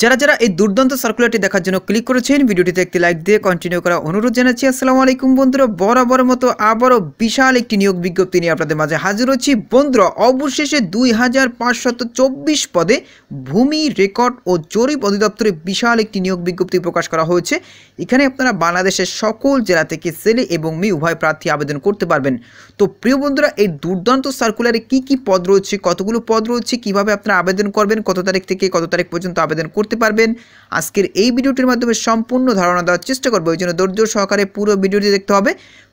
যারা যারা এই দুর্দান্ত সার্কুলারটি দেখার জন্য ক্লিক করেছেন ভিডিওটিতে একটি লাইক দিয়ে কন্টিনিউ করা অনুরোধ জানাচ্ছি। আসসালামু আলাইকুম বন্ধুরা, বরাবরের মতো আবারও বিশাল একটি নিয়োগ বিজ্ঞপ্তি নিয়ে আপনাদের মাঝে হাজির হচ্ছি। বন্ধুরা, অবশেষে 2524 পদে ভূমি রেকর্ড ও জরিপ অধিদপ্তরে বিশাল একটি নিয়োগ বিজ্ঞপ্তি প্রকাশ করা হয়েছে। এখানে আপনারা বাংলাদেশের সকল জেলা থেকে ছেলে এবং মেয়ে উভয় প্রার্থী আবেদন করতে পারবেন। তো প্রিয় বন্ধুরা, এই দুর্দান্ত সার্কুলারে কি কি পদ রয়েছে, কতগুলো পদ রয়েছে, কিভাবে আপনারা আবেদন করবেন, কত তারিখ থেকে কত তারিখ পর্যন্ত আবেদন করতে পারবেন, আজকের এই ভিডিওটির মাধ্যমে সম্পূর্ণ ধারণা দেওয়ার চেষ্টা করবো। এই জন্য ধৈর্য সহকারে পুরো ভিডিওটি দেখতে হবে।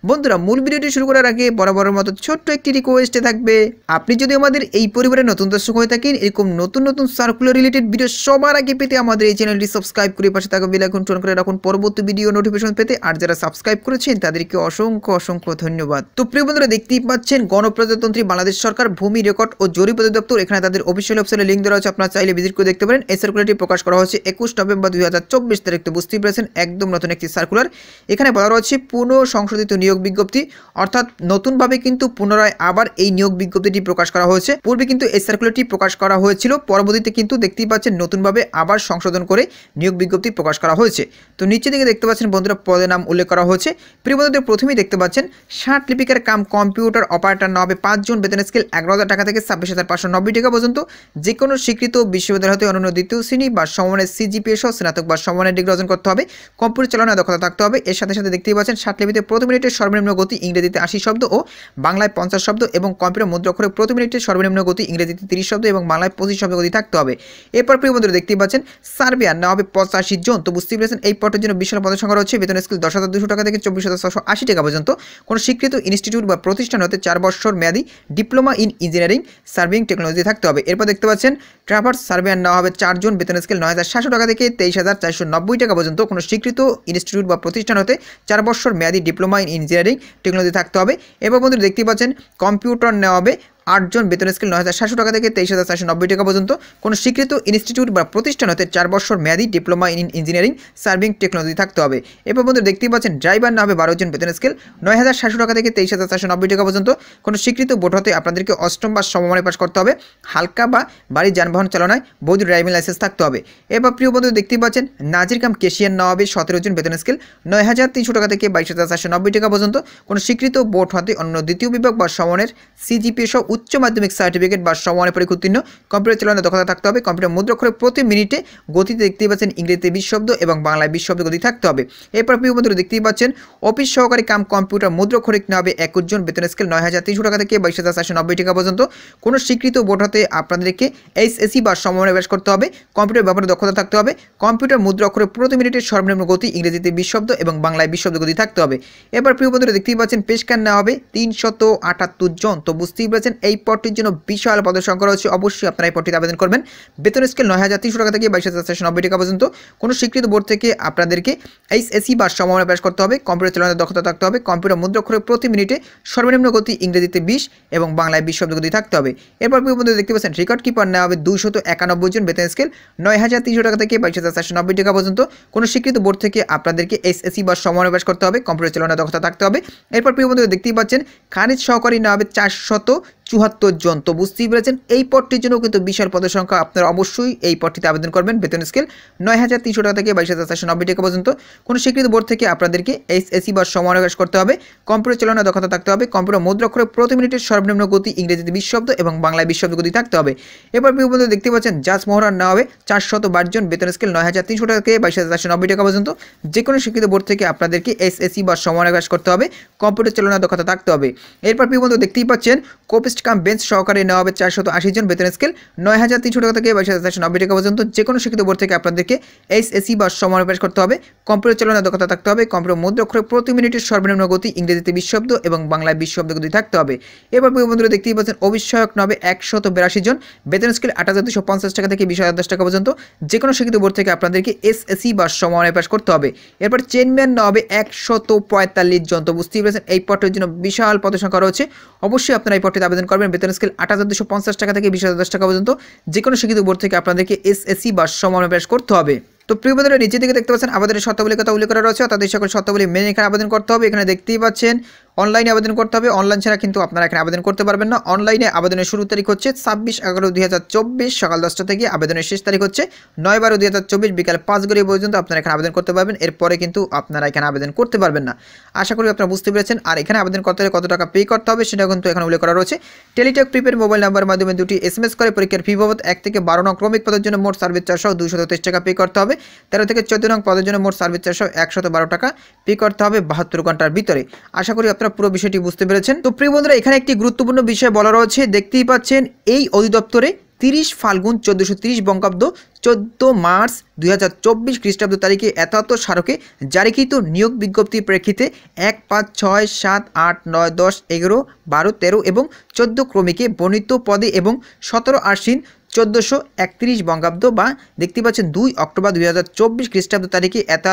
বন্ধুরা, মূল ভিডিওটি শুরু করার আগে বরাবরের মতো ছোট্ট একটি রিকোয়েস্টে থাকবে, আপনি যদি আমাদের এই পরিবারের নতুন দর্শক হয়ে থাকেন, এরকম নতুন নতুন সার্কুলার রিলেটেড ভিডিও সবার আগে পেতে আমাদের এই চ্যানেলটি সাবস্ক্রাইব করে পাশে থাকা বেল আইকন অন করে রাখুন পরবর্তী ভিডিও নোটিফিকেশন পেতে। আর যারা সাবস্ক্রাইব করেছেন তাদেরকে অসংখ্য অসংখ্য ধন্যবাদ। তো প্রিয় বন্ধুরা, দেখতেই পাচ্ছেন গণপ্রজাতন্ত্রী বাংলাদেশ সরকার ভূমি রেকর্ড ও জরিপ অধিদপ্তর, এখানে তাদের অফিসিয়াল ওয়েবসাইটে লিঙ্ক দেওয়া আছে, আপনারা চাইলে ভিজিট করে দেখতে পারেন। এই সার্কুলারটি প্রকাশ করা হয়েছে 21 নভেম্বর 2024 তারিখ। তো বুঝতেই পেরেছেন, একদম নতুন একটি সার্কুলার। এখানে বলা রয়েছে পুনঃ সংশোধিত নিয়োগ বিজ্ঞপ্তি, অর্থাৎ নতুনভাবে কিন্তু পুনরায় আবার এই নিয়োগ বিজ্ঞপ্তিটি প্রকাশ করা হয়েছে। পূর্বে কিন্তু এই সার্কুলারটি প্রকাশ করা হয়েছিল, পরবর্তীতে কিন্তু দেখতেই পাচ্ছেন নতুনভাবে আবার সংশোধন করে নিয়োগ বিজ্ঞপ্তি প্রকাশ করা হয়েছে। তো নিচে দিকে দেখতে পাচ্ছেন বন্ধুরা, পদের নাম উল্লেখ করা হয়েছে। প্রিয় বন্ধুদের, প্রথমেই দেখতে পাচ্ছেন ষাট লিপিকার কাম কম্পিউটার অপারেটর না হবে 5 জন, বেতন স্কেল 11,000 টাকা থেকে 26,590 টাকা পর্যন্ত। যে কোনো স্বীকৃত বিশ্ববিদ্যালয় হতে অনন্য দ্বিতীয় শ্রেণী বা সমমানের সিজিপিএ সহ স্নাতক বা সমমানের ডিগ্রি অর্জন করতে হবে। কম্পিউটার চালানোর দক্ষতা থাকতে হবে। এর সাথে সাথে দেখতেই পাচ্ছেন ষাট লিপিতে প্রতি মিনিটে সর্বনিম্ন গতি ইংরেজিতে 80 শব্দ ও বাংলায় 50 শব্দ, এবং কম্পিউটার মুদ্রাক্ষরে প্রতি মিনিটে সর্বনিম্ন গতি ইংরেজিতে 30 শব্দ এবং বাংলায় 25 শব্দ গতি থাকতে হবে। এরপর প্রিয় বন্ধুরা, দেখতেই পাচ্ছেন সার্বিয়ার না হবে 85 জন। তো বুঝতেই পেরেছেন এই পদের জন্য বিশাল পদের সংখ্যা রয়েছে। বেতন স্কেল 10,200 টাকা থেকে 24,680 টাকা পর্যন্ত। কোনো স্বীকৃত ইনস্টিটিউট বা প্রতিষ্ঠান হতে 4 বছর মেয়াদী diploma in engineering serving technology থাকতে হবে। এরপর দেখতে পাচ্ছেন ট্রাভার্স সার্বিয়ার না হবে 4 জন, বেতন স্কেল 9,700 টাকা থেকে 23,490 টাকা পর্যন্ত। কোনো স্বীকৃত ইনস্টিটিউট বা প্রতিষ্ঠান হতে 4 বছর মেয়াদী ডিপ্লোমা ইন ইঞ্জিনিয়ারিং টেকনোলজি থাকতে হবে। এবার বন্ধুরা দেখতে পাচ্ছেন কম্পিউটার নেওয়া হবে 8 জন, বেতন স্কেল 9,700 টাকা থেকে 23,490 টাকা পর্যন্ত। কোনো স্বীকৃত ইনস্টিটিউট বা প্রতিষ্ঠান হতে 4 বছর মেয়াদী diploma in engineering serving technology থাকতে হবে। এরপর বন্ধুরা দেখতেই পাচ্ছেন ড্রাইভার না হবে 12 জন, বেতন স্কেল 9,700 টাকা থেকে 23,490 টাকা পর্যন্ত। কোনো স্বীকৃত বোর্ড হতে আপনাদেরকে অষ্টম বা সমমানে পাস করতে হবে। হালকা বা বাড়ির যানবাহন চালনায় বৈধ ড্রাইভিং লাইসেন্স থাকতে হবে। এরপর প্রিয় বন্ধু দেখতেই পাচ্ছেন নাজির কাম কেশিয়ার না হবে 17 জন, বেতন স্কেল 9,300 টাকা থেকে 22,490 টাকা পর্যন্ত। কোনো স্বীকৃত বোর্ড হতে অন্য দ্বিতীয় বিভাগ বা সমমানের সিজিপিএ সহ উচ্চ মাধ্যমিক সার্টিফিকেট বা সমমানের পরীক্ষা উত্তীর্ণ, কম্পিউটার চালানোর দক্ষতা থাকতে হবে। কম্পিউটার মুদ্রাক্ষরে প্রতি মিনিটে গতিতে দেখতেই পাচ্ছেন ইংরেজিতে 20 শব্দ এবং বাংলায় 20 শব্দ গতি থাকতে হবে। এরপর প্রিয় বন্ধুরা দেখতেই পাচ্ছেন অফিস সহকারী কাম কম্পিউটার মুদ্রাক্ষরিক না হবে 21 জন, বেতন স্কেল 9,300 টাকা থেকে 22,490 টাকা পর্যন্ত। কোনো স্বীকৃত বোর্ড হতে আপনাদেরকে এইচএসসি বা সমমানে পাস করতে হবে। কম্পিউটার ব্যাপারে দক্ষতা থাকতে হবে। কম্পিউটার মুদ্রাক্ষরে প্রতি মিনিটে সর্বনিম্ন গতি ইংরেজিতে 20 শব্দ এবং বাংলায় 20 শব্দ গতি থাকতে হবে। এবার প্রিয় বন্ধুরা দেখতেই পাচ্ছেন পেশকার নেওয়া হবে 378 জন। তো বুঝতেই পারছেন এই পদটির জন্য বিশাল পদের সংখ্যা রয়েছে। অবশ্যই আপনারা এই পদটিতে আবেদন করবেন। বেতন স্কেল 9,300 টাকা থেকে 22,490 টাকা পর্যন্ত। কোনো স্বীকৃত বোর্ড থেকে আপনাদেরকে এইচএসসি বা সমমানে পাস করতে হবে। কম্পিউটার চালানোর দক্ষতা থাকতে হবে। কম্পিউটার মুদ্রাক্ষরে প্রতি মিনিটে সর্বনিম্ন গতি ইংরেজিতে 20 এবং বাংলায় 20 শব্দ গতি থাকতে হবে। এরপর প্রিয় বন্ধুরা দেখতে পাচ্ছেন রেকর্ড কিপার নেওয়া হবে 291 জন, বেতন স্কেল 9,300 টাকা থেকে 22,490 টাকা পর্যন্ত। কোনো স্বীকৃত বোর্ড থেকে আপনাদেরকে এইচএসসি বা সমমানে পাস করতে হবে। কম্পিউটার চালানোর দক্ষতা থাকতে হবে। এরপর প্রিয় বন্ধুরা দেখতেই পাচ্ছেন খানিজ সহকারী নেওয়া হবে 474 জন। তো বুঝতেই পেরেছেন এই পদটির জন্য কিন্তু বিশাল পদের সংখ্যা। আপনারা অবশ্যই এই পদটিতে আবেদন করবেন। বেতন স্কেল 9,300 টাকা থেকে 22,490 টাকা পর্যন্ত। কোনো স্বীকৃত বোর্ড থেকে আপনাদেরকে এইচএসসি বা সমমানে পাস করতে হবে। কম্পিউটার চালানোর দক্ষতা থাকতে হবে। কম্পিউটার মুদ্রাক্ষরে প্রতি মিনিটে সর্বনিম্ন গতি ইংরেজিতে 20 শব্দ এবং বাংলায় 20 শব্দ গতি থাকতে হবে। এবার প্রিয় বন্ধু দেখতে পাচ্ছেন জাজ মোহরার নেওয়া হবে 422 জন, বেতন স্কেল 9,300 টাকা থেকে 22,490 টাকা পর্যন্ত। যে কোনো স্বীকৃত বোর্ড থেকে আপনাদেরকে এইচএসসি বা সমমানে পাস করতে হবে। কম্পিউটার চালানোর দক্ষতা থাকতে হবে। এরপর প্রিয় বন্ধু দেখতেই পাচ্ছেন কোপিস্ট কাম বেঞ্চ সহকারী নেওয়া হবে 480 জন, বেতন স্কেল 9,300 টাকা থেকে 22,490 টাকা পর্যন্ত। যে কোনো শিক্ষিত বোর্ড থেকে আপনাদেরকে এইচএসসি বা সমমানে পাস করতে হবে। কম্পিউটার চালানোর দক্ষতা থাকতে হবে। কম্পিউটার মুদ্রাক্ষরে প্রতি মিনিটে সর্বনিম্ন গতি ইংরেজিতে 20 শব্দ এবং বাংলায় 20 শব্দ গতি থাকতে হবে। এবার প্রিয় বন্ধুরা দেখতেই পাচ্ছেন অবিষয়ক নেওয়া হবে 182 জন, বেতন স্কেল 8,250 টাকা থেকে 20,010 টাকা পর্যন্ত। যে কোনো শিক্ষিত বোর্ড থেকে আপনাদেরকে এসএসসি বা সমমানে পাস করতে হবে। এরপর চেনম্যান নেওয়া হবে 145 জন। তো বুঝতেই পেরেছেন এই পদের জন্য বিশাল পদের সংখ্যা রয়েছে। অবশ্যই আপনারা এই পদটিতে আবেদন করবেন। বেতন স্কেল 8,250 টাকা থেকে 20,010 টাকা পর্যন্ত। যে কোনো শিক্ষিত বোর্ড থেকে আপনাদেরকে এসএসসি বা সমমানে পাস করতে হবে। তো প্রিয় বন্ধুরা নিচে দিকে দেখতে পাচ্ছেন আবেদনের শর্তাবলীর কথা উল্লেখ করা রয়েছে, তাদের সকল শর্তাবলী মেনে এখানে আবেদন করতে হবে। এখানে দেখতেই পাচ্ছেন অনলাইনে আবেদন করতে হবে। অনলাইন ছাড়া কিন্তু আপনারা এখানে আবেদন করতে পারবেন না। অনলাইনে আবেদনের শুরু তারিখ হচ্ছে 26/11/2024 সকাল 10টা থেকে। আবেদনের শেষ তারিখ হচ্ছে 9/12/2024 বিকাল 5 ঘড়ি পর্যন্ত আপনারা এখানে আবেদন করতে পারবেন। এরপরে কিন্তু আপনারা এখানে আবেদন করতে পারবেন না। আশা করি আপনারা বুঝতে পেরেছেন। আর এখানে আবেদন করতে হলে কত টাকা পে করতে হবে সেটা কিন্তু এখানে উল্লেখ করা রয়েছে। টেলিটক প্রিপেড মোবাইল নাম্বারের মাধ্যমে 2টি SMS করে পরীক্ষার ফি বাবদ 1 থেকে 12 নং ক্রমিক পদের জন্য মোট সার্ভিস চার্জ সহ 223 টাকা পে করতে হবে। 13 থেকে 14 নং পদের জন্য মোট সার্ভিস চার্জ সহ 112 টাকা পে করতে হবে 72 ঘন্টার ভিতরে। আশা করি আপনারা পুরো বিষয়টি বুঝতে পেরেছেন। তো প্রিয় বন্ধুরা, এখানে একটি গুরুত্বপূর্ণ বিষয় বলা রয়েছে। দেখতেই পাচ্ছেন, এই অধিদপ্তরে 30 ফাল্গুন 1430 বঙ্গাব্দ 14 মার্চ 2024 খ্রিস্টাব্দ তারিখে এত স্মারকে জারিকৃত নিয়োগ বিজ্ঞপ্তির প্রেক্ষিতে 1, 5, 6, 7, 8, 9, 10, 11, 12, 13 এবং 14 ক্রমিকে বর্ণিত পদে এবং 17 আশ্বিন 1431 বঙ্গাব্দ বা দেখতে পাচ্ছেন 2 অক্টোবর 2024 খ্রিস্টাব্দ তারিখে এত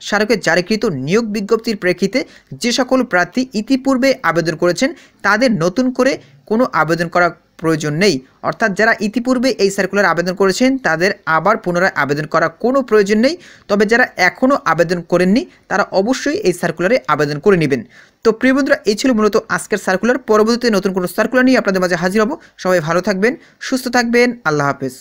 স্মারকে জারিকৃত নিয়োগ বিজ্ঞপ্তির প্রেক্ষিতে যে সকল প্রার্থী ইতিপূর্বে আবেদন করেছেন তাদের নতুন করে কোনো আবেদন করা প্রয়োজন নেই। অর্থাৎ যারা ইতিপূর্বে এই সার্কুলার আবেদন করেছেন তাদের আবার পুনরায় আবেদন করা কোনো প্রয়োজন নেই। তবে যারা এখনও আবেদন করেননি তারা অবশ্যই এই সার্কুলারে আবেদন করে নেবেন। তো প্রিয় বন্ধুরা, এই ছিল মূলত আজকের সার্কুলার। পরবর্তীতে নতুন কোনো সার্কুলার নিয়ে আপনাদের মাঝে হাজির হব। সবাই ভালো থাকবেন, সুস্থ থাকবেন। আল্লাহ হাফেজ।